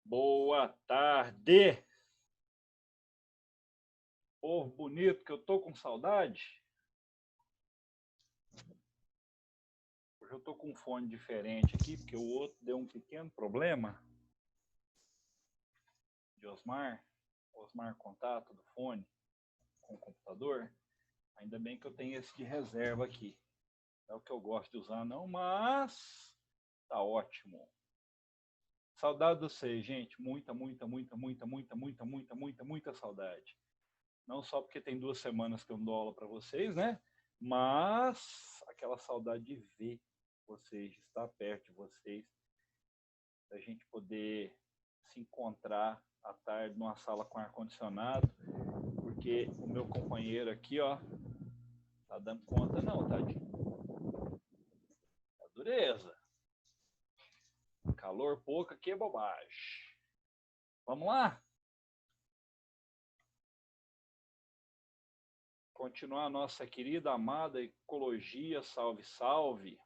Boa tarde, povo bonito, que eu tô com saudade. Hoje eu tô com um fone diferente aqui, porque o outro deu um pequeno problema de Osmar contato do fone com o computador. Ainda bem que eu tenho esse de reserva aqui. É o que eu gosto de usar não, mas tá ótimo. Saudade de vocês, gente. Muita saudade. Não só porque tem 2 semanas que eu não dou aula para vocês, né? Mas aquela saudade de ver vocês, de estar perto de vocês, da gente poder se encontrar à tarde numa sala com ar-condicionado, porque o meu companheiro aqui, ó, tá dando conta não, tadinho. Tá dureza. Calor pouco aqui é bobagem. Vamos lá? Continuar a nossa querida, amada ecologia, salve, salve.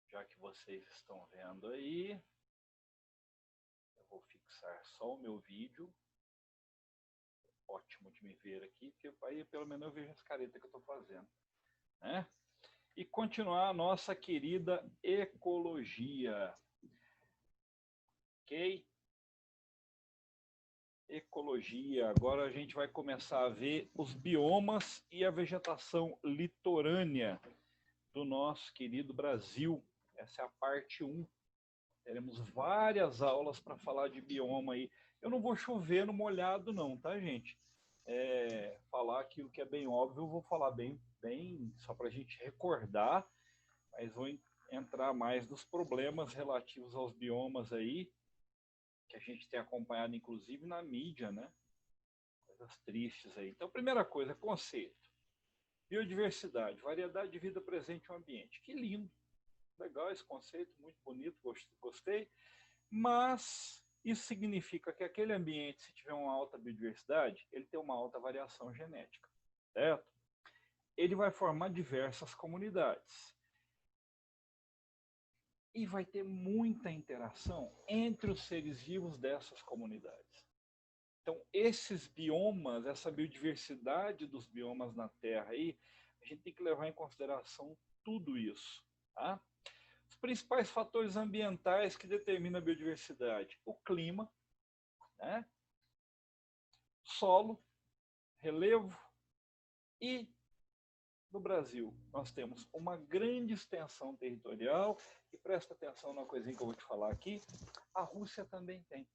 Já que vocês estão vendo aí, eu vou fixar só o meu vídeo. Ótimo de me ver aqui, porque aí pelo menos eu vejo as caretas que eu estou fazendo, né? E continuar a nossa querida ecologia. Ok? Ecologia. Agora a gente vai começar a ver os biomas e a vegetação litorânea do nosso querido Brasil. Essa é a parte 1. Teremos várias aulas para falar de bioma aí. Eu não vou chover no molhado não, tá, gente? Falar aquilo que é bem óbvio, eu vou falar bem só para a gente recordar, mas vou entrar mais nos problemas relativos aos biomas aí, que a gente tem acompanhado inclusive na mídia, né? Coisas tristes aí. Então, primeira coisa, conceito. Biodiversidade, variedade de vida presente no ambiente. Que lindo, legal esse conceito, muito bonito, gostei. Mas isso significa que aquele ambiente, se tiver uma alta biodiversidade, ele tem uma alta variação genética, certo? Ele vai formar diversas comunidades. E vai ter muita interação entre os seres vivos dessas comunidades. Então, esses biomas, essa biodiversidade dos biomas na Terra aí, a gente tem que levar em consideração tudo isso, tá? Os principais fatores ambientais que determinam a biodiversidade: o clima, né? Solo, relevo e no Brasil nós temos uma grande extensão territorial e presta atenção numa coisinha que eu vou te falar aqui, a Rússia também tem,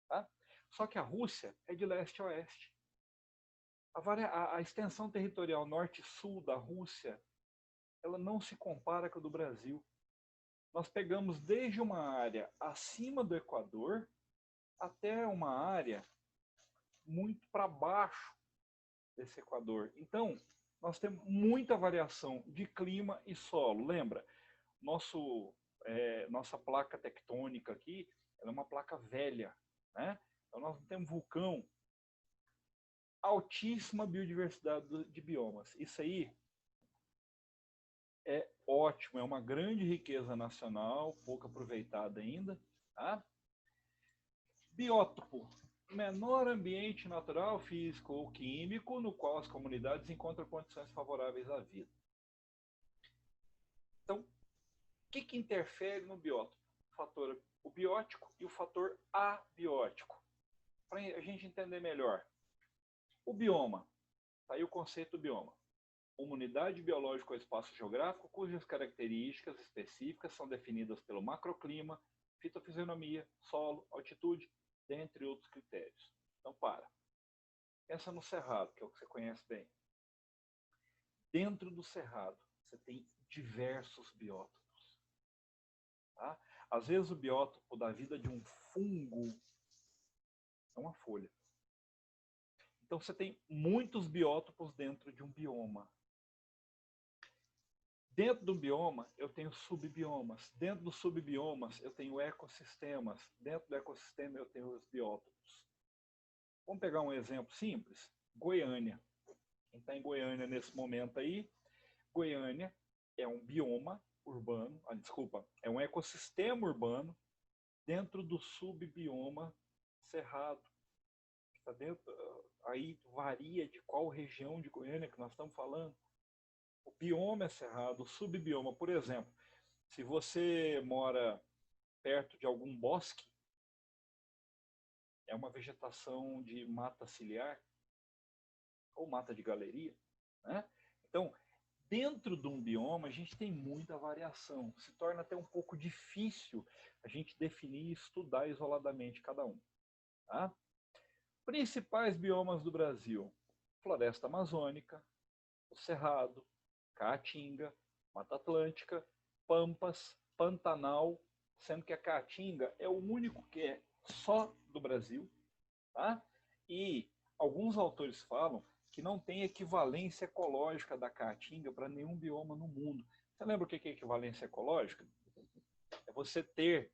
tá? Só que a Rússia é de leste a oeste. A extensão territorial norte-sul da Rússia, ela não se compara com a do Brasil. Nós pegamos desde uma área acima do Equador até uma área muito para baixo desse Equador. Então, nós temos muita variação de clima e solo. Lembra, nossa placa tectônica aqui, ela é uma placa velha, né? Então, nós não temos vulcão. Altíssima biodiversidade de biomas. Isso aí é ótimo, é uma grande riqueza nacional, pouco aproveitada ainda. Tá? Biótopo, menor ambiente natural, físico ou químico no qual as comunidades encontram condições favoráveis à vida. Então, o que interfere no biótopo? O fator biótico e o fator abiótico. Para a gente entender melhor, o bioma, tá aí o conceito do bioma. Uma unidade biológica ou espaço geográfico cujas características específicas são definidas pelo macroclima, fitofisionomia, solo, altitude, dentre outros critérios. Então, pensa no cerrado, que é o que você conhece bem. Dentro do cerrado, você tem diversos biótopos. Tá? Às vezes, o biótopo da vida de um fungo é uma folha. Então, você tem muitos biótopos dentro de um bioma. Dentro do bioma, eu tenho subbiomas. Dentro dos subbiomas, eu tenho ecossistemas. Dentro do ecossistema, eu tenho os biótopos. Vamos pegar um exemplo simples. Goiânia. Quem está em Goiânia nesse momento aí, Goiânia é um bioma urbano, desculpa, é um ecossistema urbano dentro do subbioma cerrado. Está dentro, aí varia de qual região de Goiânia que nós estamos falando. O bioma é cerrado, o subbioma, por exemplo, se você mora perto de algum bosque, é uma vegetação de mata ciliar ou mata de galeria, né? Então, dentro de um bioma, a gente tem muita variação. Se torna até um pouco difícil a gente definir e estudar isoladamente cada um. Tá? Principais biomas do Brasil: floresta amazônica, o Cerrado, Caatinga, Mata Atlântica, Pampas, Pantanal, sendo que a Caatinga é o único que é só do Brasil, tá? E alguns autores falam que não tem equivalência ecológica da Caatinga para nenhum bioma no mundo. Você lembra o que é equivalência ecológica? É você ter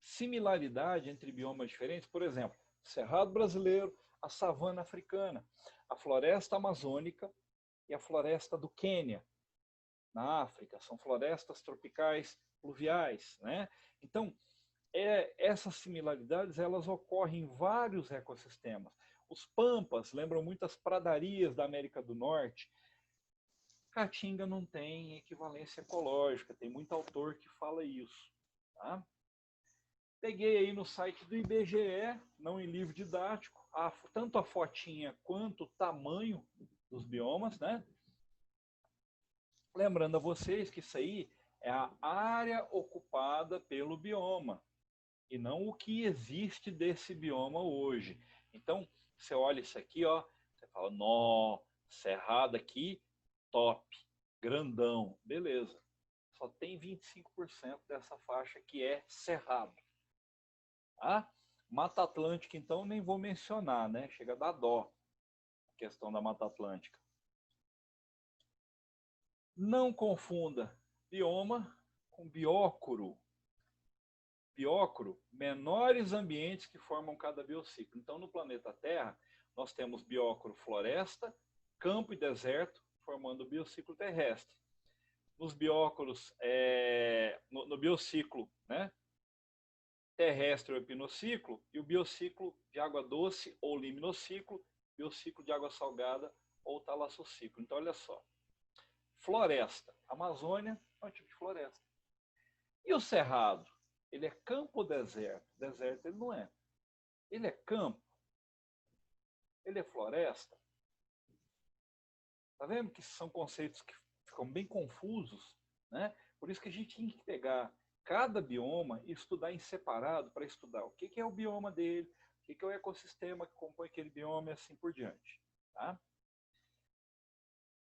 similaridade entre biomas diferentes. Por exemplo, o Cerrado brasileiro, a savana africana, a floresta amazônica e a floresta do Quênia, na África. São florestas tropicais pluviais, né? Então, essas similaridades elas ocorrem em vários ecossistemas. Os pampas lembram muitas pradarias da América do Norte. Caatinga não tem equivalência ecológica, tem muito autor que fala isso. Tá? Peguei aí no site do IBGE, não em livro didático, tanto a fotinha quanto o tamanho dos biomas, né? Lembrando a vocês que isso aí é a área ocupada pelo bioma e não o que existe desse bioma hoje. Então, você olha isso aqui, ó, você fala, nó, cerrado aqui, top, grandão, beleza. Só tem 25% dessa faixa que é cerrado. Tá? Mata Atlântica, então, nem vou mencionar, né? Chega a dar dó a questão da Mata Atlântica. Não confunda bioma com biócoro. Biócoro, menores ambientes que formam cada biociclo. Então, no planeta Terra, nós temos biócoro floresta, campo e deserto, formando o biociclo terrestre. Nos biócoros, no biociclo, né, terrestre ou epinociclo, e o biociclo de água doce ou liminociclo, biociclo de água salgada ou talassociclo. Então, olha só. Floresta. Amazônia é um tipo de floresta. E o cerrado? Ele é campo ou deserto? Deserto ele não é. Ele é campo? Ele é floresta? Tá vendo que são conceitos que ficam bem confusos, né? Por isso que a gente tem que pegar cada bioma e estudar em separado para estudar o que é o bioma dele, o que é o ecossistema que compõe aquele bioma e assim por diante. Tá?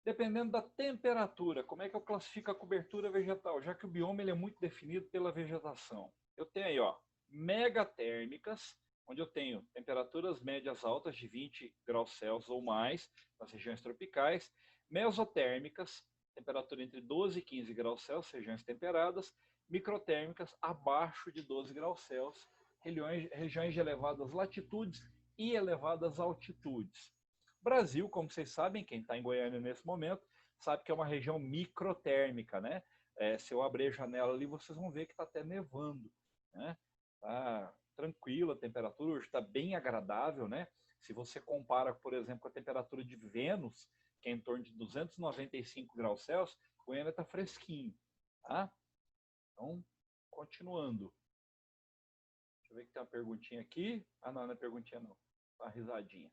Dependendo da temperatura, como é que eu classifico a cobertura vegetal? Já que o bioma ele é muito definido pela vegetação. Eu tenho aí, ó, megatérmicas, onde eu tenho temperaturas médias altas de 20 graus Celsius ou mais, nas regiões tropicais, mesotérmicas, temperatura entre 12 e 15 graus Celsius, regiões temperadas, microtérmicas abaixo de 12 graus Celsius, regiões de elevadas latitudes e elevadas altitudes. Brasil, como vocês sabem, quem está em Goiânia nesse momento, sabe que é uma região microtérmica, né? Se eu abrir a janela ali, vocês vão ver que está até nevando, né? Tá tranquila a temperatura, hoje está bem agradável, né? Se você compara, por exemplo, com a temperatura de Vênus, que é em torno de 295 graus Celsius, Goiânia está fresquinho, tá? Então, continuando. Deixa eu ver que tem uma perguntinha aqui. Ah, não é perguntinha não, tá uma risadinha.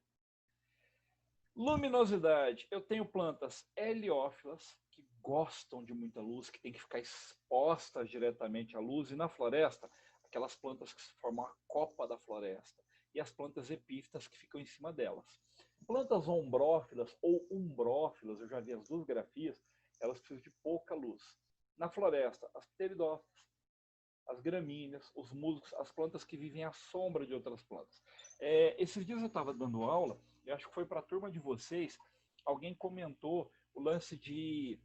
Luminosidade. Eu tenho plantas heliófilas que gostam de muita luz, que tem que ficar expostas diretamente à luz. E na floresta, aquelas plantas que formam a copa da floresta. E as plantas epífitas que ficam em cima delas. Plantas ombrófilas ou umbrófilas, eu já vi as duas grafias, elas precisam de pouca luz. Na floresta, as pteridófitas, as gramíneas, os musgos, as plantas que vivem à sombra de outras plantas. Esses dias eu estava dando aula, eu acho que foi para a turma de vocês, alguém comentou o lance de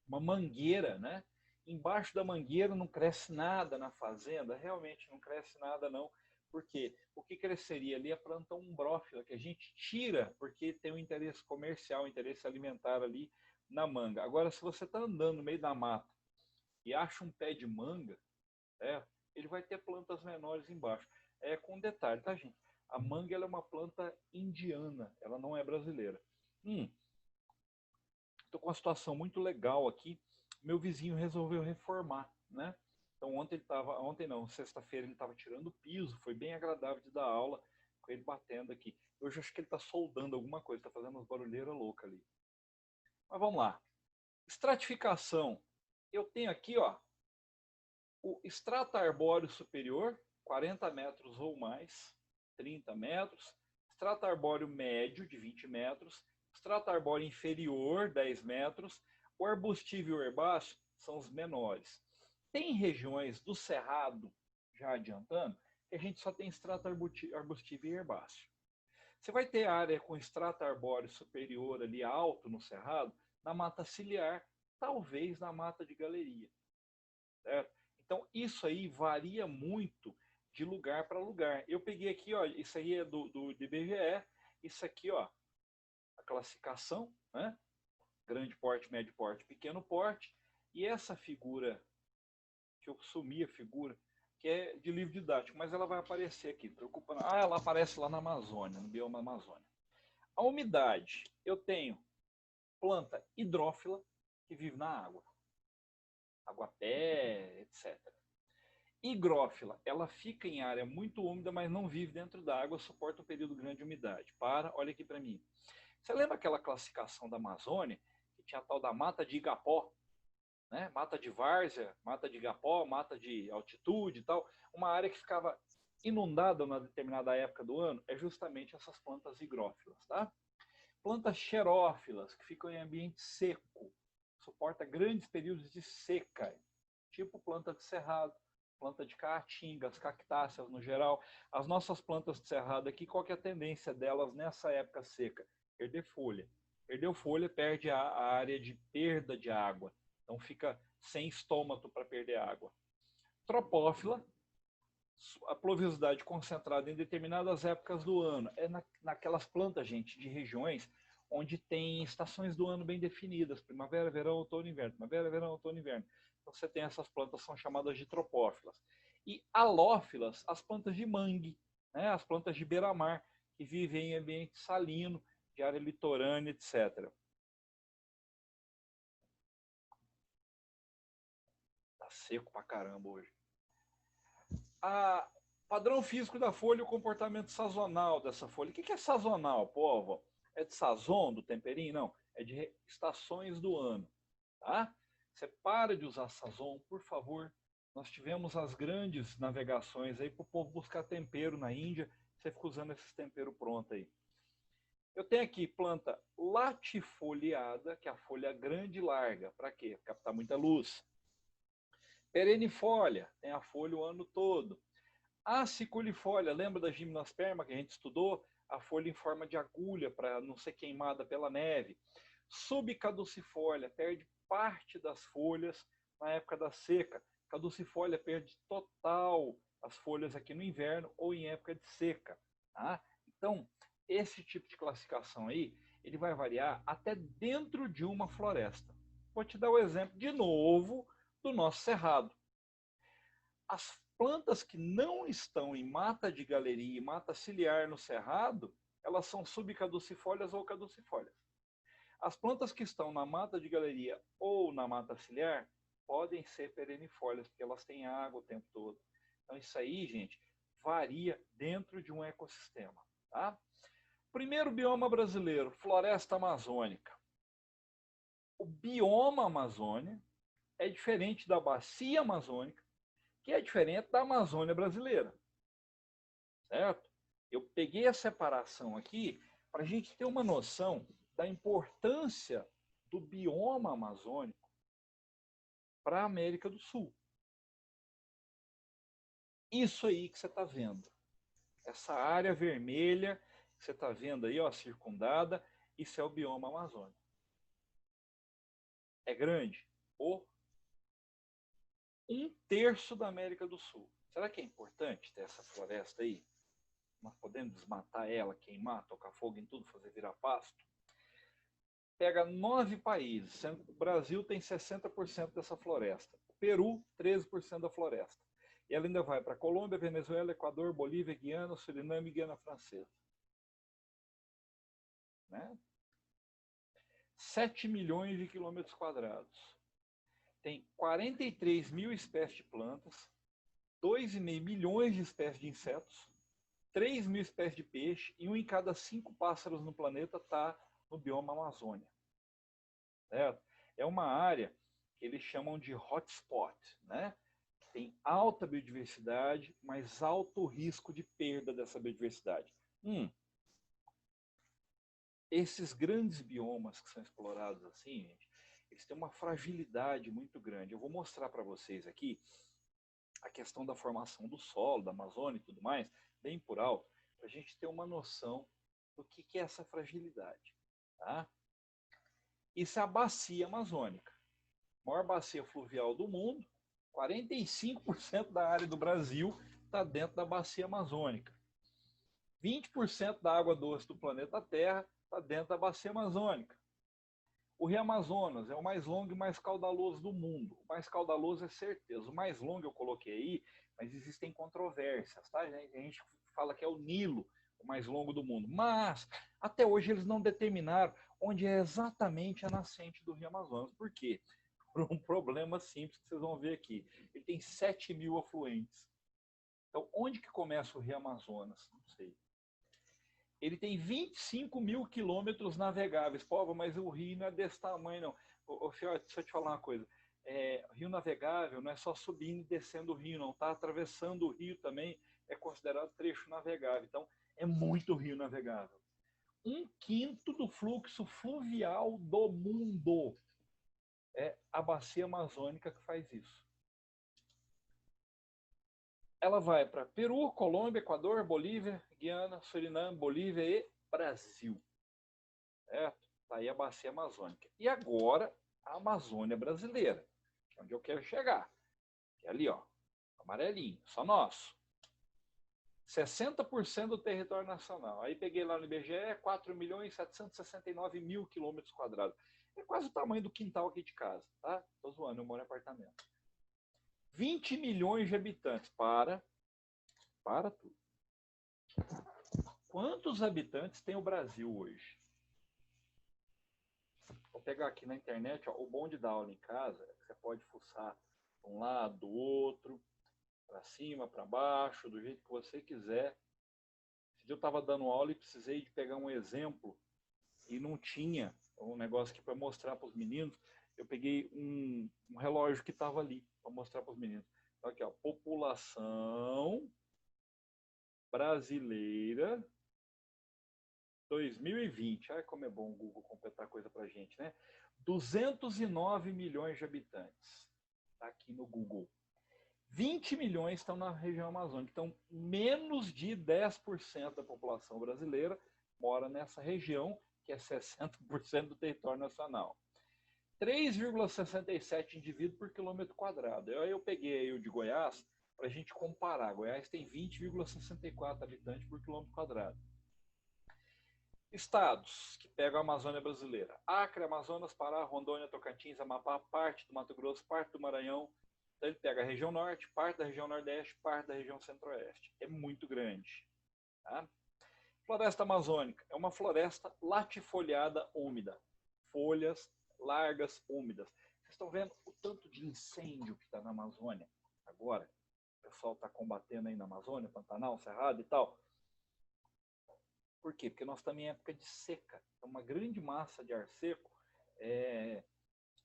uma mangueira, né? Embaixo da mangueira não cresce nada na fazenda, realmente não cresce nada não, porque o que cresceria ali é a planta umbrófila, que a gente tira porque tem um interesse comercial, um interesse alimentar ali na manga. Agora, se você está andando no meio da mata e acha um pé de manga, ele vai ter plantas menores embaixo. É com detalhe, tá, gente? A manga ela é uma planta indiana, ela não é brasileira. Estou com uma situação muito legal aqui. Meu vizinho resolveu reformar, né? Então sexta-feira ele estava tirando o piso, foi bem agradável de dar aula com ele batendo aqui. Hoje acho que ele está soldando alguma coisa, está fazendo umas barulheiras loucas ali. Mas vamos lá. Estratificação. Eu tenho aqui, ó, o estrato arbóreo superior, 40 metros ou mais, 30 metros. Estrato arbóreo médio, de 20 metros. Estrato arbóreo inferior, 10 metros. O arbustivo e o herbáceo são os menores. Tem regiões do cerrado, já adiantando, que a gente só tem estrato arbustivo e herbáceo. Você vai ter área com estrato arbóreo superior ali alto no cerrado, na mata ciliar, talvez na mata de galeria. Certo? Então, isso aí varia muito de lugar para lugar. Eu peguei aqui, ó, isso aí é do IBGE, isso aqui, ó, a classificação, né? Grande porte, médio porte, pequeno porte, e essa figura, que eu sumi a figura, que é de livro didático, mas ela vai aparecer aqui, preocupa não. Ela aparece lá na Amazônia, no bioma Amazônia. A umidade, eu tenho planta hidrófila, que vive na água, aguapé, etc. Higrófila, ela fica em área muito úmida, mas não vive dentro da água, suporta um período grande de umidade. Olha aqui para mim. Você lembra aquela classificação da Amazônia, que tinha a tal da mata de Igapó, né? Mata de várzea, mata de Igapó, mata de altitude e tal. Uma área que ficava inundada numa determinada época do ano, é justamente essas plantas higrófilas, tá? Plantas xerófilas, que ficam em ambiente seco, suporta grandes períodos de seca, tipo planta de cerrado, planta de caatinga, as cactáceas no geral. As nossas plantas de cerrado aqui, qual que é a tendência delas nessa época seca? Perder folha. Perdeu folha, perde a área de perda de água. Então fica sem estômago para perder água. Tropófila, a pluviosidade concentrada em determinadas épocas do ano. É naquelas plantas, gente, de regiões onde tem estações do ano bem definidas, primavera, verão, outono e inverno, primavera, verão, outono e inverno. Então você tem essas plantas, são chamadas de tropófilas. E halófilas, as plantas de mangue, né? As plantas de beira-mar, que vivem em ambiente salino, de área litorânea, etc. Tá seco pra caramba hoje. A padrão físico da folha e o comportamento sazonal dessa folha. O que é sazonal, povo? É de sazon, do temperinho? Não. É de estações do ano. Tá? Você para de usar sazon, por favor. Nós tivemos as grandes navegações aí para o povo buscar tempero na Índia. Você fica usando esses temperos prontos aí. Eu tenho aqui planta latifoliada, que é a folha grande e larga. Para quê? Captar muita luz. Perennifolia, tem a folha o ano todo. Aciculifolia, lembra da gimnosperma que a gente estudou? A folha em forma de agulha para não ser queimada pela neve. Subcaducifolia, perde parte das folhas na época da seca. Caducifolia perde total as folhas aqui no inverno ou em época de seca. Tá? Então, esse tipo de classificação aí, ele vai variar até dentro de uma floresta. Vou te dar o exemplo de novo do nosso cerrado. As plantas que não estão em mata de galeria e mata ciliar no cerrado, elas são subcaducifólias ou caducifólias. As plantas que estão na mata de galeria ou na mata ciliar podem ser perennifólias, porque elas têm água o tempo todo. Então isso aí, gente, varia dentro de um ecossistema. Tá? Primeiro bioma brasileiro, floresta amazônica. O bioma Amazônia é diferente da bacia amazônica, que é diferente da Amazônia brasileira. Certo? Eu peguei a separação aqui para a gente ter uma noção da importância do bioma amazônico para a América do Sul. Isso aí que você está vendo. Essa área vermelha que você está vendo aí, ó, circundada, isso é o bioma amazônico. É grande? Ou 1/3 da América do Sul. Será que é importante ter essa floresta aí? Nós podemos desmatar ela, queimar, tocar fogo em tudo, fazer virar pasto? pega 9 países, sendo que o Brasil tem 60% dessa floresta. O Peru, 13% da floresta. E ela ainda vai para Colômbia, Venezuela, Equador, Bolívia, Guiana, Suriname e Guiana Francesa. Né? 7 milhões de quilômetros quadrados. Tem 43 mil espécies de plantas, 2,5 milhões de espécies de insetos, 3 mil espécies de peixe e 1 em cada 5 pássaros no planeta está no bioma Amazônia. Certo? É uma área que eles chamam de hotspot, né? Tem alta biodiversidade, mas alto risco de perda dessa biodiversidade. Esses grandes biomas que são explorados assim, gente, eles têm uma fragilidade muito grande. Eu vou mostrar para vocês aqui a questão da formação do solo, da Amazônia e tudo mais, bem por alto, para a gente ter uma noção do que é essa fragilidade. Tá? Isso é a bacia amazônica, a maior bacia fluvial do mundo, 45% da área do Brasil está dentro da bacia amazônica. 20% da água doce do planeta Terra está dentro da bacia amazônica. O Rio Amazonas é o mais longo e mais caudaloso do mundo. O mais caudaloso é certeza. O mais longo eu coloquei aí, mas existem controvérsias. Tá? A gente fala que é o Nilo, o mais longo do mundo. Mas, até hoje, eles não determinaram onde é exatamente a nascente do Rio Amazonas. Por quê? Por um problema simples que vocês vão ver aqui. Ele tem 7 mil afluentes. Então, onde que começa o Rio Amazonas? Não sei. Ele tem 25 mil quilômetros navegáveis. Pô, mas o rio não é desse tamanho, não. Deixa eu te falar uma coisa. Rio navegável não é só subindo e descendo o rio, não. Tá atravessando o rio também é considerado trecho navegável. Então, é muito rio navegável. 1/5 do fluxo fluvial do mundo é a bacia amazônica que faz isso. Ela vai para Peru, Colômbia, Equador, Bolívia, Guiana, Suriname, Bolívia e Brasil. Certo? Está aí a bacia amazônica. E agora a Amazônia brasileira, que é onde eu quero chegar. Que é ali, ó, amarelinho, só nosso. 60% do território nacional. Aí peguei lá no IBGE, 4.769.000 quilômetros quadrados. É quase o tamanho do quintal aqui de casa, tá? Tô zoando, eu moro em apartamento. 20 milhões de habitantes. Para tudo. Quantos habitantes tem o Brasil hoje? Vou pegar aqui na internet, ó, o bom de dar aula em casa, você pode fuçar de um lado, do outro, para cima, para baixo, do jeito que você quiser. Esse dia eu estava dando aula e precisei de pegar um exemplo e não tinha um negócio aqui para mostrar para os meninos. Eu peguei um relógio que estava ali para mostrar para os meninos. Então, aqui, ó, população brasileira 2020. Olha como é bom o Google completar coisa para a gente, né? 209 milhões de habitantes. Está aqui no Google. 20 milhões estão na região amazônica. Então, menos de 10% da população brasileira mora nessa região, que é 60% do território nacional. 3,67 indivíduos por quilômetro quadrado. Eu peguei aí o de Goiás para a gente comparar. Goiás tem 20,64 habitantes por quilômetro quadrado. Estados que pegam a Amazônia brasileira: Acre, Amazonas, Pará, Rondônia, Tocantins, Amapá, parte do Mato Grosso, parte do Maranhão. Então ele pega a região norte, parte da região nordeste, parte da região centro-oeste. É muito grande. Tá? Floresta amazônica é uma floresta latifoliada úmida. Folhas largas, úmidas. Vocês estão vendo o tanto de incêndio que está na Amazônia agora? O pessoal está combatendo aí na Amazônia, Pantanal, Cerrado e tal. Por quê? Porque nós estamos em época de seca. É uma grande massa de ar seco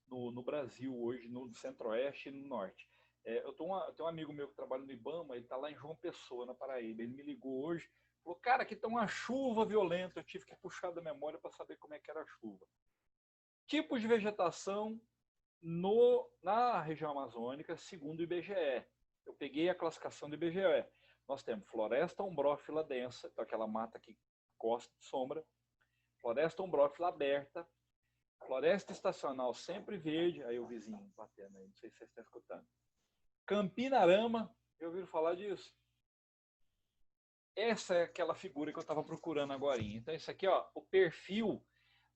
no Brasil hoje, no centro-oeste e no norte. Eu tenho um amigo meu que trabalha no IBAMA, ele está lá em João Pessoa, na Paraíba. Ele me ligou hoje, falou, cara, aqui está uma chuva violenta. Eu tive que puxar da memória para saber como é que era a chuva. Tipos de vegetação na região amazônica, segundo o IBGE. Eu peguei a classificação do IBGE. Nós temos floresta ombrófila densa, então aquela mata que gosta de sombra, floresta ombrófila aberta, floresta estacional sempre verde, aí o vizinho batendo aí, não sei se vocês estão escutando. Campinarama, já ouviram falar disso? Essa é aquela figura que eu estava procurando agora. Então, isso aqui, ó, o perfil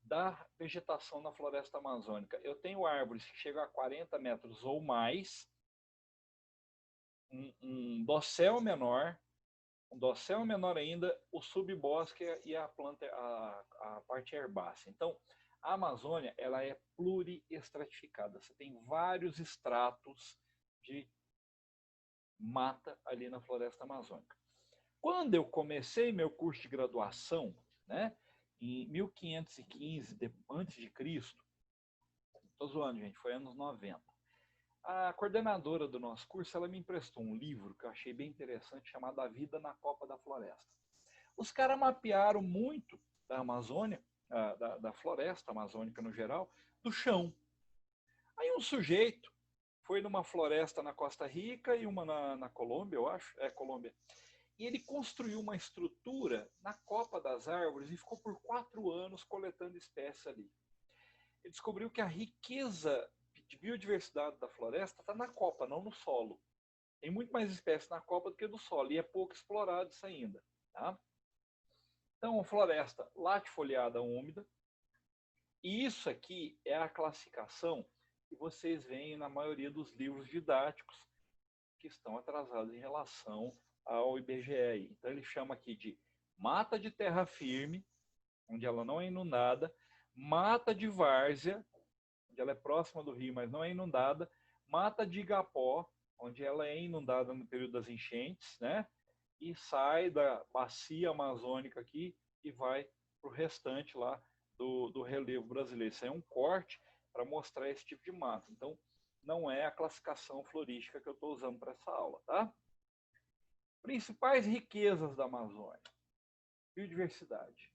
da vegetação na floresta amazônica. Eu tenho árvores que chegam a 40 metros ou mais, um dossel menor, ainda, o subbosque e a planta, a parte herbácea. Então, a Amazônia ela é pluriestratificada. Você tem vários estratos de mata ali na floresta amazônica. Quando eu comecei meu curso de graduação, né, em 1515 antes de Cristo, estou zoando, gente, foi anos 90. A coordenadora do nosso curso, ela me emprestou um livro que eu achei bem interessante, chamado A Vida na Copa da Floresta. Os caras mapearam muito da Amazônia, da floresta amazônica no geral, do chão. Aí um sujeito foi numa floresta na Costa Rica e uma na Colômbia, eu acho, Colômbia, e ele construiu uma estrutura na copa das árvores e ficou por 4 anos coletando espécies ali. Ele descobriu que a riqueza de biodiversidade da floresta está na copa, não no solo. Tem muito mais espécies na copa do que no solo, e é pouco explorado isso ainda. Tá? Então, floresta latifoliada úmida. E isso aqui é a classificação que vocês veem na maioria dos livros didáticos que estão atrasados em relação ao IBGE. Então, ele chama aqui de mata de terra firme, onde ela não é inundada, mata de várzea, onde ela é próxima do rio, mas não é inundada, mata de igapó, onde ela é inundada no período das enchentes, né? E sai da bacia amazônica aqui e vai para o restante lá do relevo brasileiro. Isso aí é um corte para mostrar esse tipo de mata. Então, não é a classificação florística que eu estou usando para essa aula, tá? Principais riquezas da Amazônia. Biodiversidade.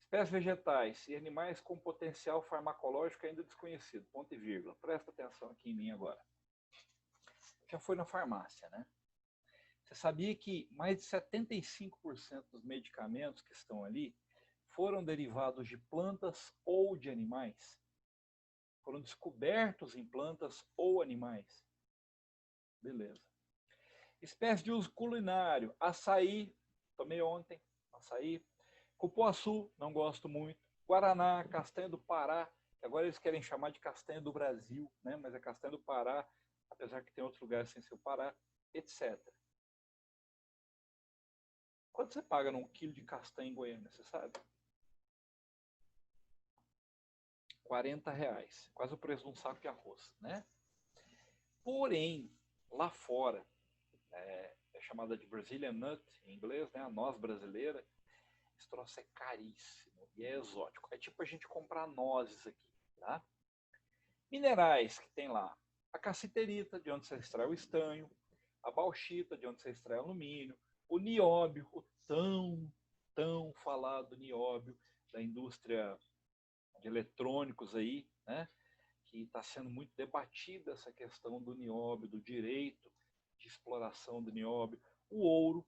Espécies vegetais e animais com potencial farmacológico ainda desconhecido. Ponto e vírgula. Presta atenção aqui em mim agora. Já foi na farmácia, né? Você sabia que mais de 75% dos medicamentos que estão ali foram derivados de plantas ou de animais? Foram descobertos em plantas ou animais? Beleza. Espécies de uso culinário. Açaí, tomei ontem, açaí. Cupuaçu, não gosto muito. Guaraná, castanha do Pará, que agora eles querem chamar de castanha do Brasil, né? Mas é castanha do Pará, apesar que tem outros lugares sem ser o Pará, etc. Quanto você paga num quilo de castanha em Goiânia, você sabe? R$ 40, quase o preço de um saco de arroz, né? Porém, lá fora, é chamada de Brazilian Nut, em inglês, né? A noz brasileira, esse troço é caríssimo e é exótico. É tipo a gente comprar nozes aqui, tá? Minerais que tem lá. A cassiterita, de onde você extrai o estanho. A bauxita, de onde você extrai alumínio. O nióbio, o tão falado nióbio da indústria de eletrônicos aí, né? Que está sendo muito debatida essa questão do nióbio, do direito de exploração do nióbio. O ouro,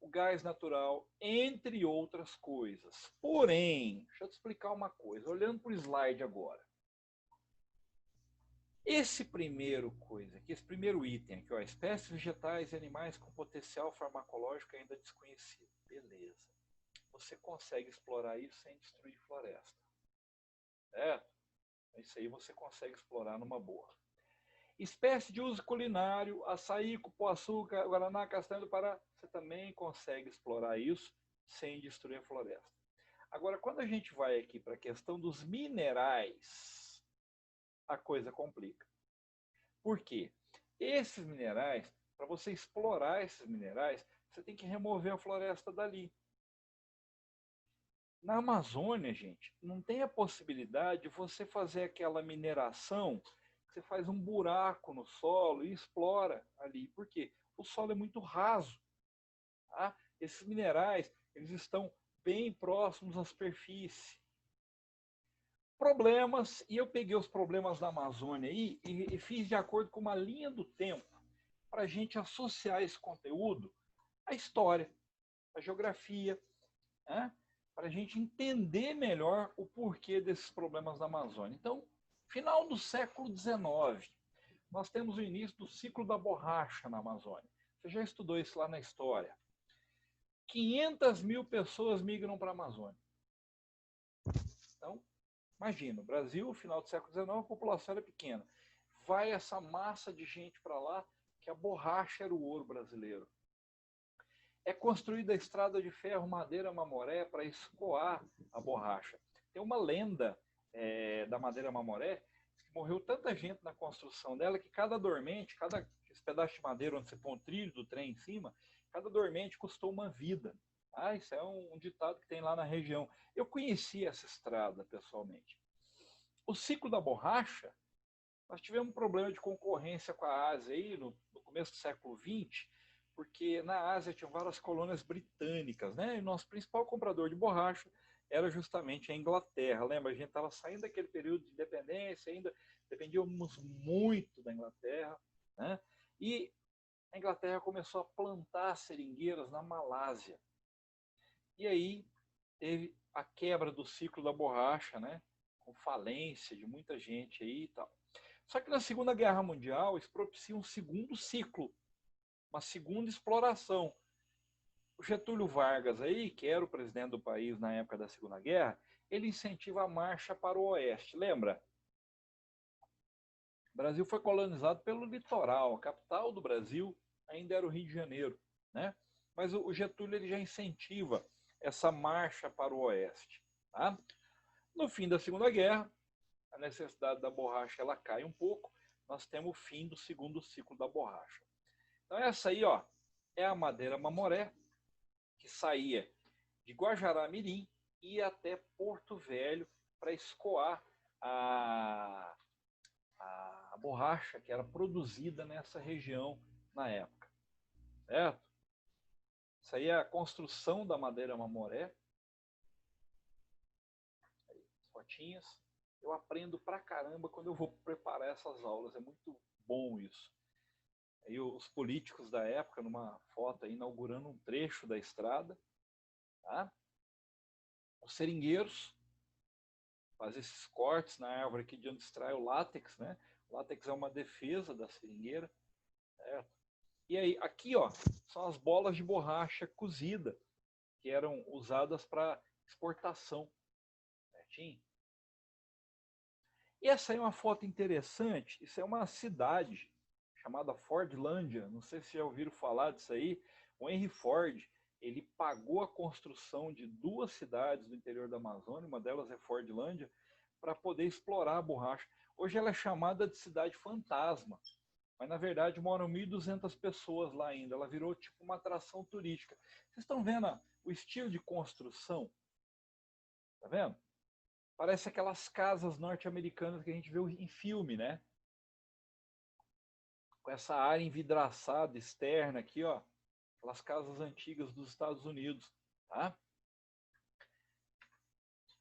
o gás natural, entre outras coisas. Porém, deixa eu te explicar uma coisa, olhando para o slide agora. Esse primeiro item aqui, ó, espécies vegetais e animais com potencial farmacológico ainda desconhecido. Beleza. Você consegue explorar isso sem destruir floresta. Certo? Isso aí você consegue explorar numa boa. Espécie de uso culinário, açaí, cupuaçu, guaraná, castanha do Pará, você também consegue explorar isso sem destruir a floresta. Agora, quando a gente vai aqui para a questão dos minerais, a coisa complica. Por quê? Esses minerais, para você explorar esses minerais, você tem que remover a floresta dali. Na Amazônia, gente, não tem a possibilidade de você fazer aquela mineração, você faz um buraco no solo e explora ali. Por quê? O solo é muito raso. Tá? Esses minerais, eles estão bem próximos à superfície. Problemas, e eu peguei os problemas da Amazônia aí e fiz de acordo com uma linha do tempo para a gente associar esse conteúdo à história, à geografia, né? Para a gente entender melhor o porquê desses problemas da Amazônia. Então, final do século XIX, nós temos o início do ciclo da borracha na Amazônia. Você já estudou isso lá na história. 500 mil pessoas migram para a Amazônia. Imagina, o Brasil, no final do século XIX, a população era pequena. Vai essa massa de gente para lá, que a borracha era o ouro brasileiro. É construída a estrada de ferro Madeira Mamoré para escoar a borracha. Tem uma lenda da Madeira Mamoré, que morreu tanta gente na construção dela que cada dormente, cada pedaço de madeira onde você põe o trilho do trem em cima, cada dormente custou uma vida. Ah, isso é um ditado que tem lá na região. Eu conheci essa estrada pessoalmente. O ciclo da borracha, nós tivemos um problema de concorrência com a Ásia aí no começo do século XX, porque na Ásia tinham várias colônias britânicas, né? E o nosso principal comprador de borracha era justamente a Inglaterra. Lembra? A gente estava saindo daquele período de independência, ainda dependíamos muito da Inglaterra, né? E a Inglaterra começou a plantar seringueiras na Malásia. E aí teve a quebra do ciclo da borracha, né? Com falência de muita gente aí e tal. Só que na Segunda Guerra Mundial, isso propicia um segundo ciclo, uma segunda exploração. O Getúlio Vargas, aí, que era o presidente do país na época da Segunda Guerra, ele incentiva a marcha para o oeste. Lembra? O Brasil foi colonizado pelo litoral, a capital do Brasil ainda era o Rio de Janeiro, né? Mas o Getúlio ele já incentiva essa marcha para o oeste. Tá? No fim da Segunda Guerra, a necessidade da borracha ela cai um pouco, nós temos o fim do segundo ciclo da borracha. Então essa aí, ó, é a Madeira Mamoré, que saía de Guajará-Mirim e ia até Porto Velho para escoar a borracha que era produzida nessa região na época. Certo? Isso aí é a construção da Madeira Mamoré. Aí, as fotinhas. Eu aprendo pra caramba quando eu vou preparar essas aulas. É muito bom isso. Aí os políticos da época, numa foto aí, inaugurando um trecho da estrada. Tá? Os seringueiros fazem esses cortes na árvore aqui de onde extrai o látex, né? O látex é uma defesa da seringueira. Certo? E aí, aqui, ó, são as bolas de borracha cozida que eram usadas para exportação. Certinho? E essa aí é uma foto interessante. Isso é uma cidade chamada Fordlândia. Não sei se já ouviram falar disso aí. O Henry Ford, ele pagou a construção de duas cidades do interior da Amazônia, uma delas é Fordlândia, para poder explorar a borracha. Hoje ela é chamada de cidade fantasma, mas na verdade moram 1.200 pessoas lá ainda. Ela virou tipo uma atração turística. Vocês estão vendo o estilo de construção? Tá vendo? Parece aquelas casas norte-americanas que a gente vê em filme, né? Com essa área envidraçada externa aqui, ó. Aquelas casas antigas dos Estados Unidos, tá?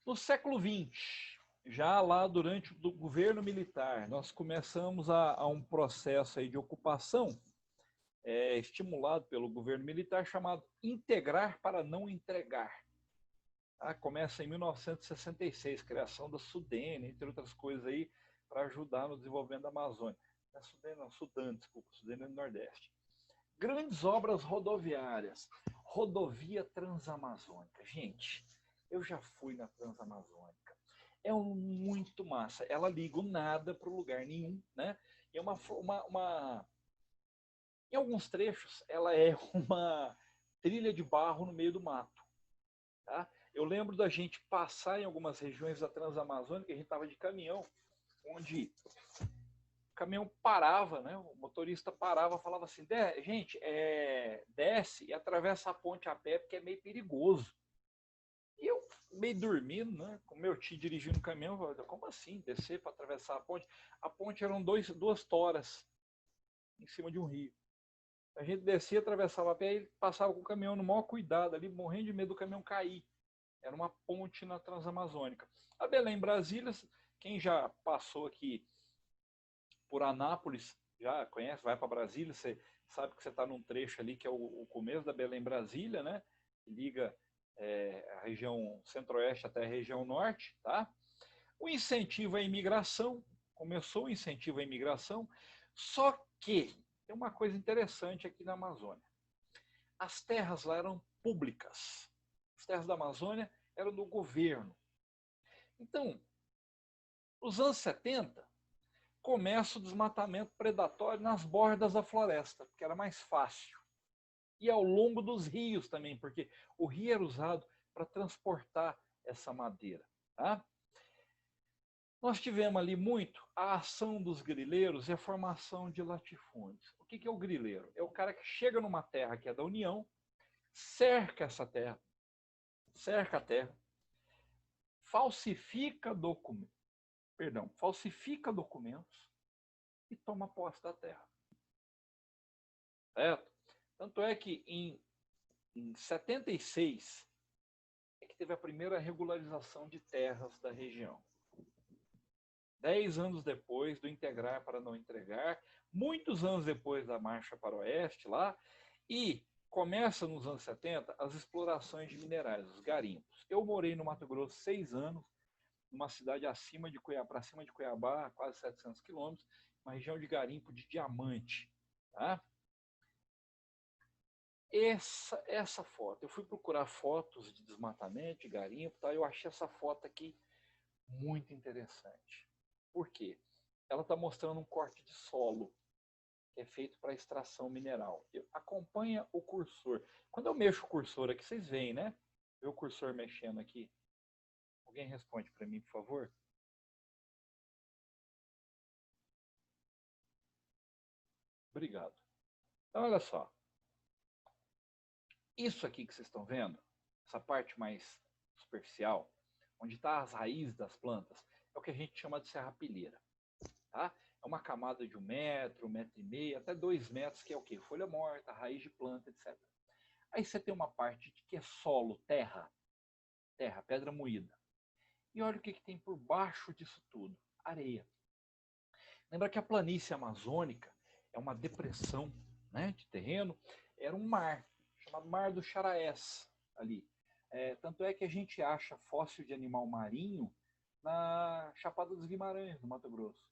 No século XX, já lá durante o governo militar, nós começamos a um processo aí de ocupação estimulado pelo governo militar chamado Integrar para Não Entregar. Tá? Começa em 1966, criação da Sudene, entre outras coisas aí, para ajudar no desenvolvimento da Amazônia. Não é Sudene, não, Sudane, desculpa, Sudene é do Nordeste. Grandes obras rodoviárias. Rodovia Transamazônica. Gente, eu já fui na Transamazônica. É muito massa. Ela liga o nada para lugar nenhum, né? E é em alguns trechos, ela é uma trilha de barro no meio do mato. Tá? Eu lembro da gente passar em algumas regiões da Transamazônica, a gente estava de caminhão, onde o caminhão parava, né? O motorista parava, falava assim: gente, desce e atravessa a ponte a pé porque é meio perigoso. E eu meio dormindo, né? Com meu tio dirigindo o caminhão, eu falei, como assim descer para atravessar a ponte? A ponte eram duas toras em cima de um rio. A gente descia, atravessava a pé e passava com o caminhão no maior cuidado ali, morrendo de medo do caminhão cair. Era uma ponte na Transamazônica. A Belém, Brasília, quem já passou aqui por Anápolis, já conhece, vai para Brasília, você sabe que você está num trecho ali que é o começo da Belém Brasília, né? Que liga a região centro-oeste até a região norte, tá? O incentivo à imigração, começou o incentivo à imigração, só que tem uma coisa interessante aqui na Amazônia. As terras lá eram públicas. As terras da Amazônia eram do governo. Então, Nos anos 70, começa o desmatamento predatório nas bordas da floresta, porque era mais fácil. E ao longo dos rios também, porque o rio era usado para transportar essa madeira. Tá? Nós tivemos ali muito a ação dos grileiros e a formação de latifúndios. O que é o grileiro? É o cara que chega numa terra que é da União, cerca essa terra, cerca a terra, falsifica documentos e toma posse da terra. Certo? Tanto é que em 76 é que teve a primeira regularização de terras da região. 10 anos depois do integrar para não entregar, muitos anos depois da marcha para o oeste lá, e começa nos anos 70 as explorações de minerais, os garimpos. Eu morei no Mato Grosso 6 anos, numa cidade acima de Cuiabá, para cima de Cuiabá, quase 700 quilômetros, uma região de garimpo de diamante. Tá? Essa foto, eu fui procurar fotos de desmatamento, de garimpo, tá? Eu achei essa foto aqui muito interessante. Por quê? Ela está mostrando um corte de solo, que é feito para extração mineral. Acompanha o cursor. Quando eu mexo o cursor aqui, vocês veem, né? Vê o cursor mexendo aqui. Alguém responde para mim, por favor? Obrigado. Então, olha só. Isso aqui que vocês estão vendo, essa parte mais superficial, onde está as raízes das plantas, é o que a gente chama de serrapilheira. Tá? É uma camada de 1 metro, 1,5 m, até 2 metros, que é o quê? Folha morta, raiz de planta, etc. Aí você tem uma parte que é solo, terra, pedra moída. E olha o que tem por baixo disso tudo, areia. Lembra que a planície amazônica é uma depressão, né, de terreno, era um mar, chamado Mar do Charaés, ali. Tanto é que a gente acha fóssil de animal marinho na Chapada dos Guimarães, no Mato Grosso.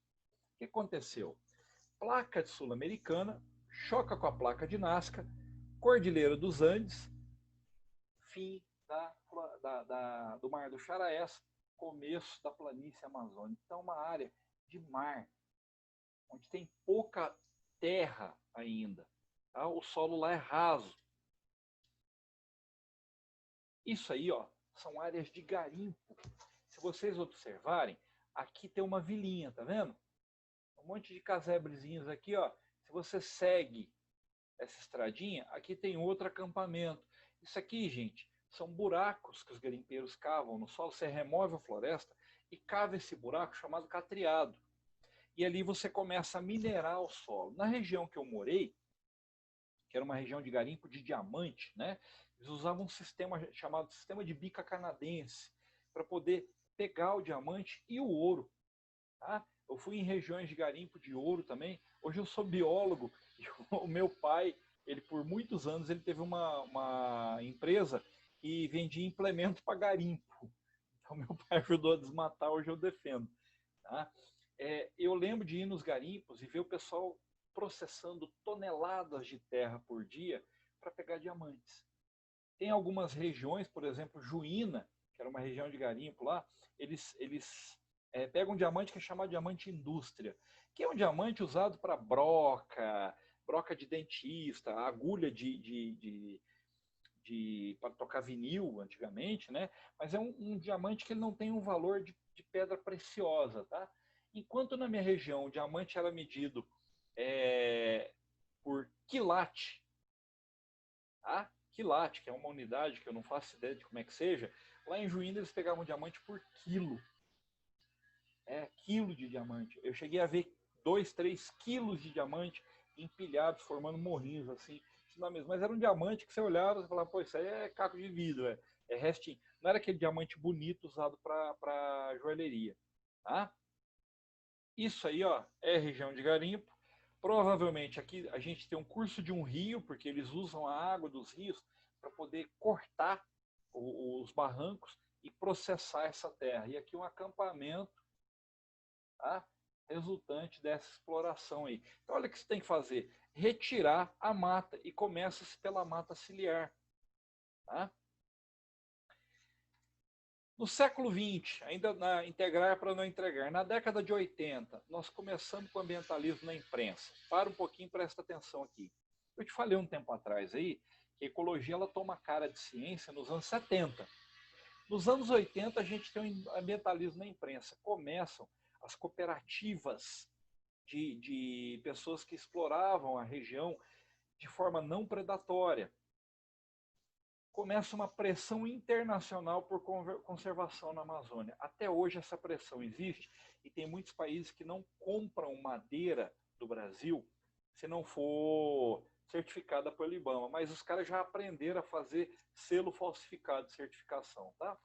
O que aconteceu? Placa de Sul-Americana choca com a placa de Nazca, Cordilheira dos Andes, fim do Mar do Charaés, começo da planície amazônica. Então, uma área de mar, onde tem pouca terra ainda. Tá? O solo lá é raso. Isso aí, ó, são áreas de garimpo. Se vocês observarem, aqui tem uma vilinha, tá vendo? Um monte de casebrezinhos aqui, ó. Se você segue essa estradinha, aqui tem outro acampamento. Isso aqui, gente, são buracos que os garimpeiros cavam no solo. Você remove a floresta e cava esse buraco chamado catriado. E ali você começa a minerar o solo. Na região que eu morei, que era uma região de garimpo de diamante, né? Eles usavam um sistema chamado sistema de bica canadense para poder pegar o diamante e o ouro. Tá? Eu fui em regiões de garimpo de ouro também. Hoje eu sou biólogo e o meu pai, ele por muitos anos, ele teve uma empresa que vendia implemento para garimpo. Então meu pai ajudou a desmatar, hoje eu defendo. Tá? Eu lembro de ir nos garimpos e ver o pessoal processando toneladas de terra por dia para pegar diamantes. Tem algumas regiões, por exemplo, Juína, que era uma região de garimpo lá, eles pegam um diamante que é chamado diamante indústria, que é um diamante usado para broca de dentista, agulha para tocar vinil antigamente, né? Mas é um diamante que ele não tem um valor de pedra preciosa, tá? Enquanto na minha região o diamante era medido por quilate, tá? Quilate, que é uma unidade que eu não faço ideia de como é que seja, lá em Juína eles pegavam diamante por quilo. Quilo de diamante. Eu cheguei a ver 2, 3 quilos de diamante empilhados, formando morrinhos assim. Mas era um diamante que você olhava e falava, pô, isso aí é caco de vidro, é restinho. Não era aquele diamante bonito usado para joalheria. Tá? Isso aí, ó, é região de garimpo. Provavelmente aqui a gente tem um curso de um rio, porque eles usam a água dos rios para poder cortar os barrancos e processar essa terra. E aqui um acampamento, tá? Resultante dessa exploração aí. Então, olha o que você tem que fazer: retirar a mata e começa-se pela mata ciliar. Tá? No século XX, ainda na integrar para não entregar, na década de 80, nós começamos com o ambientalismo na imprensa. Para um pouquinho, presta atenção aqui. Eu te falei um tempo atrás aí que a ecologia ela toma cara de ciência nos anos 70. Nos anos 80, a gente tem um ambientalismo na imprensa. Começam as cooperativas de pessoas que exploravam a região de forma não predatória. Começa uma pressão internacional por conservação na Amazônia. Até hoje essa pressão existe e tem muitos países que não compram madeira do Brasil se não for certificada pelo IBAMA, mas os caras já aprenderam a fazer selo falsificado de certificação. Tá?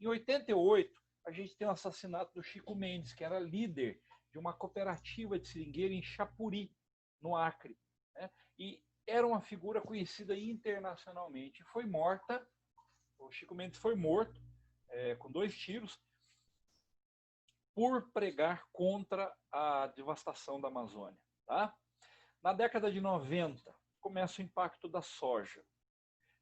Em 88, a gente tem o assassinato do Chico Mendes, que era líder de uma cooperativa de seringueira em Chapuri, no Acre. Né? E era uma figura conhecida internacionalmente. Foi morta, o Chico Mendes foi morto com 2 tiros por pregar contra a devastação da Amazônia. Tá? Na década de 90, começa o impacto da soja.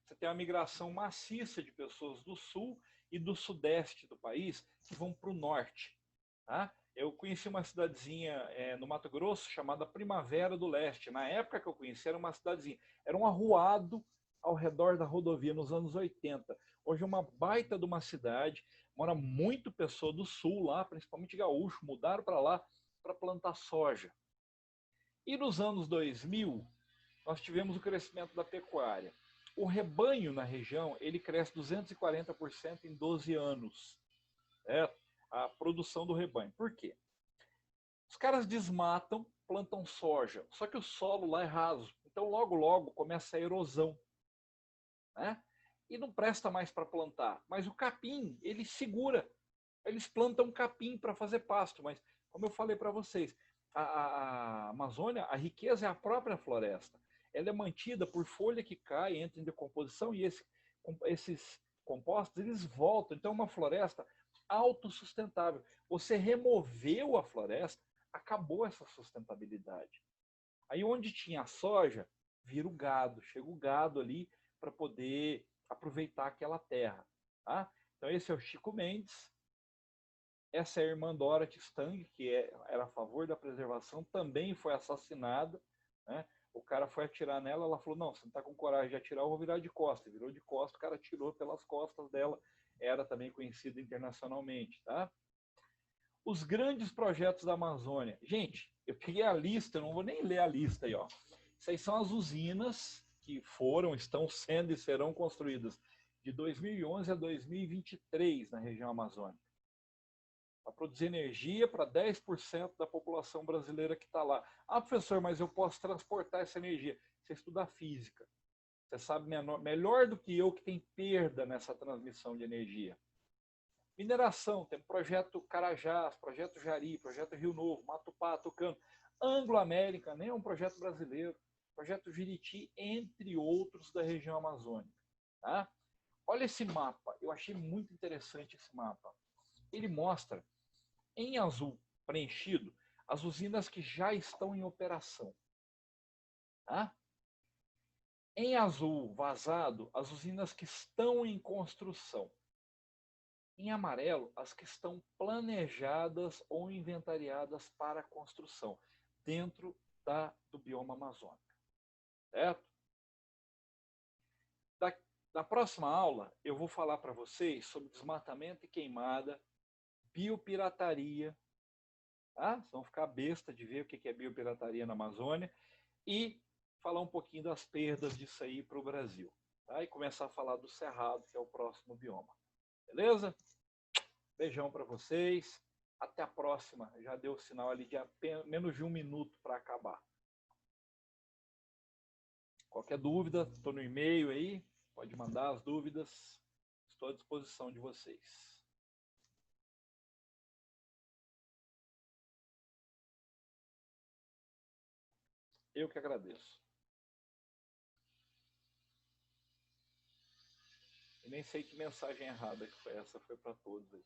Você tem uma migração maciça de pessoas do sul e do sudeste do país que vão para o norte. Tá? Eu conheci uma cidadezinha no Mato Grosso chamada Primavera do Leste. Na época que eu conheci, era uma cidadezinha. Era um arruado ao redor da rodovia, nos anos 80. Hoje é uma baita de uma cidade. Mora muito pessoa do sul lá, principalmente gaúcho. Mudaram para lá para plantar soja. E nos anos 2000, nós tivemos o crescimento da pecuária. O rebanho na região, ele cresce 240% em 12 anos. Certo? A produção do rebanho. Por quê? Os caras desmatam, plantam soja, só que o solo lá é raso. Então, logo, logo, começa a erosão. Né? E não presta mais para plantar. Mas o capim, ele segura. Eles plantam capim para fazer pasto. Mas, como eu falei para vocês, a Amazônia, a riqueza é a própria floresta. Ela é mantida por folha que cai, entra em decomposição e esses compostos, eles voltam. Então, é uma floresta autossustentável. Você removeu a floresta, acabou essa sustentabilidade. Aí onde tinha a soja, vira o gado, chega o gado ali para poder aproveitar aquela terra. Tá? Então esse é o Chico Mendes, essa é a irmã Dorothy Stang, que era a favor da preservação, também foi assassinada. Né? O cara foi atirar nela, ela falou, não, você não está com coragem de atirar, eu vou virar de costas. Virou de costas, o cara atirou pelas costas dela, era também conhecida internacionalmente. Tá? Os grandes projetos da Amazônia. Gente, eu peguei a lista, eu não vou nem ler a lista aí. Ó. Isso aí são as usinas que foram, estão sendo e serão construídas de 2011 a 2023 na região amazônica. Para produzir energia para 10% da população brasileira que está lá. Ah, professor, mas eu posso transportar essa energia. Você estuda física. Você sabe melhor do que eu que tem perda nessa transmissão de energia. Mineração, tem o projeto Carajás, projeto Jari, projeto Rio Novo, Matupá, Tucano, Anglo-América, nem é um projeto brasileiro, projeto Jiriti, entre outros da região amazônica. Tá? Olha esse mapa, eu achei muito interessante esse mapa. Ele mostra, em azul preenchido, as usinas que já estão em operação. Tá? Em azul vazado, as usinas que estão em construção. Em amarelo, as que estão planejadas ou inventariadas para construção, dentro do bioma amazônico. Certo? Na próxima aula, eu vou falar para vocês sobre desmatamento e queimada, biopirataria, tá? Vocês vão ficar besta de ver o que é biopirataria na Amazônia e falar um pouquinho das perdas disso aí para o Brasil. Tá? E começar a falar do Cerrado, que é o próximo bioma. Beleza? Beijão para vocês. Até a próxima. Já deu o sinal ali de menos de 1 minuto para acabar. Qualquer dúvida, estou no e-mail aí. Pode mandar as dúvidas. Estou à disposição de vocês. Eu que agradeço. E nem sei que mensagem errada que foi essa. Foi para todos aí.